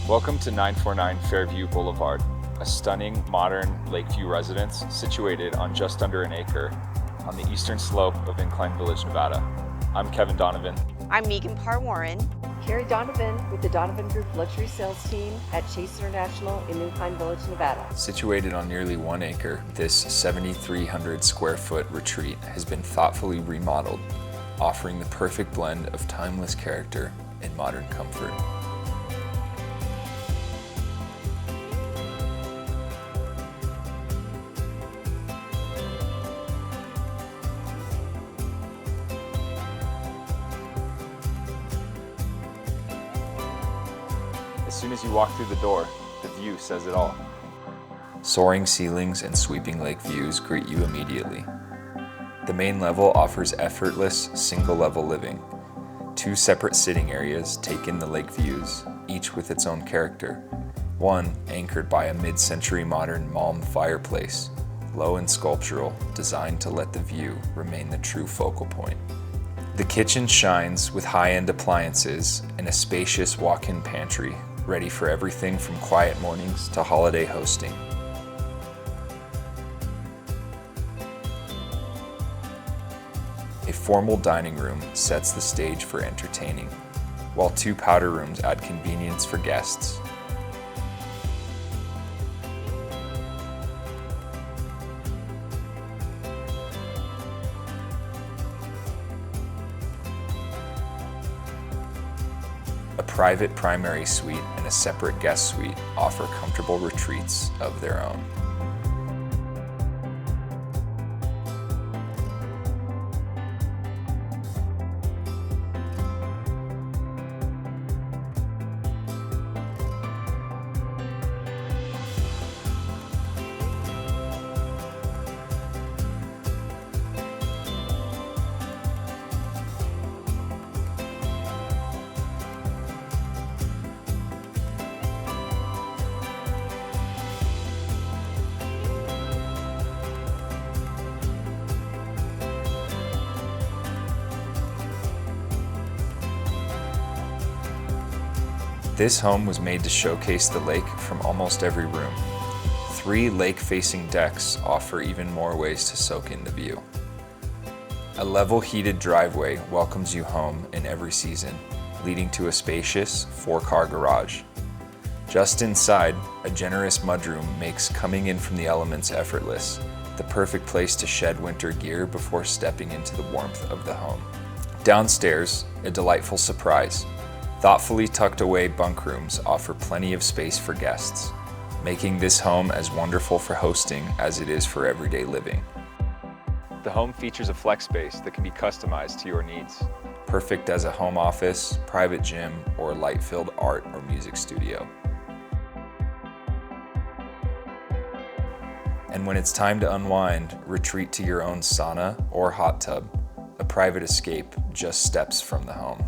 Welcome to 949 Fairview Boulevard, a stunning, modern lakeview residence situated on just under an acre on the eastern slope of Incline Village, Nevada. I'm Kevin Donovan. I'm Megan Parr-Warren. Carrie Donovan with the Donovan Group Luxury Sales Team at Chase International in Incline Village, Nevada. Situated on nearly 1 acre, this 7,300 square foot retreat has been thoughtfully remodeled, offering the perfect blend of timeless character and modern comfort. As soon as you walk through the door, the view says it all. Soaring ceilings and sweeping lake views greet you immediately. The main level offers effortless, single-level living. 2 separate sitting areas take in the lake views, each with its own character. One anchored by a mid-century modern Malm fireplace, low and sculptural, designed to let the view remain the true focal point. The kitchen shines with high-end appliances and a spacious walk-in pantry, ready for everything from quiet mornings to holiday hosting. A formal dining room sets the stage for entertaining, while 2 powder rooms add convenience for guests. A private primary suite and a separate guest suite offer comfortable retreats of their own. This home was made to showcase the lake from almost every room. 3 lake-facing decks offer even more ways to soak in the view. A level heated driveway welcomes you home in every season, leading to a spacious 4-car garage. Just inside, a generous mudroom makes coming in from the elements effortless, the perfect place to shed winter gear before stepping into the warmth of the home. Downstairs, a delightful surprise. Thoughtfully tucked away bunk rooms offer plenty of space for guests, making this home as wonderful for hosting as it is for everyday living. The home features a flex space that can be customized to your needs, perfect as a home office, private gym, or light-filled art or music studio. And when it's time to unwind, retreat to your own sauna or hot tub, a private escape just steps from the home.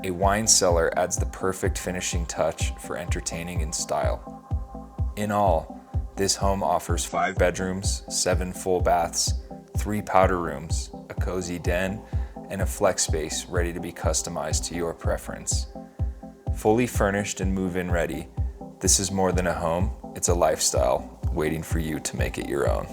A wine cellar adds the perfect finishing touch for entertaining in style. In all, this home offers 5 bedrooms, 7 full baths, 3 powder rooms, a cozy den, and a flex space ready to be customized to your preference. Fully furnished and move-in ready, this is more than a home, it's a lifestyle waiting for you to make it your own.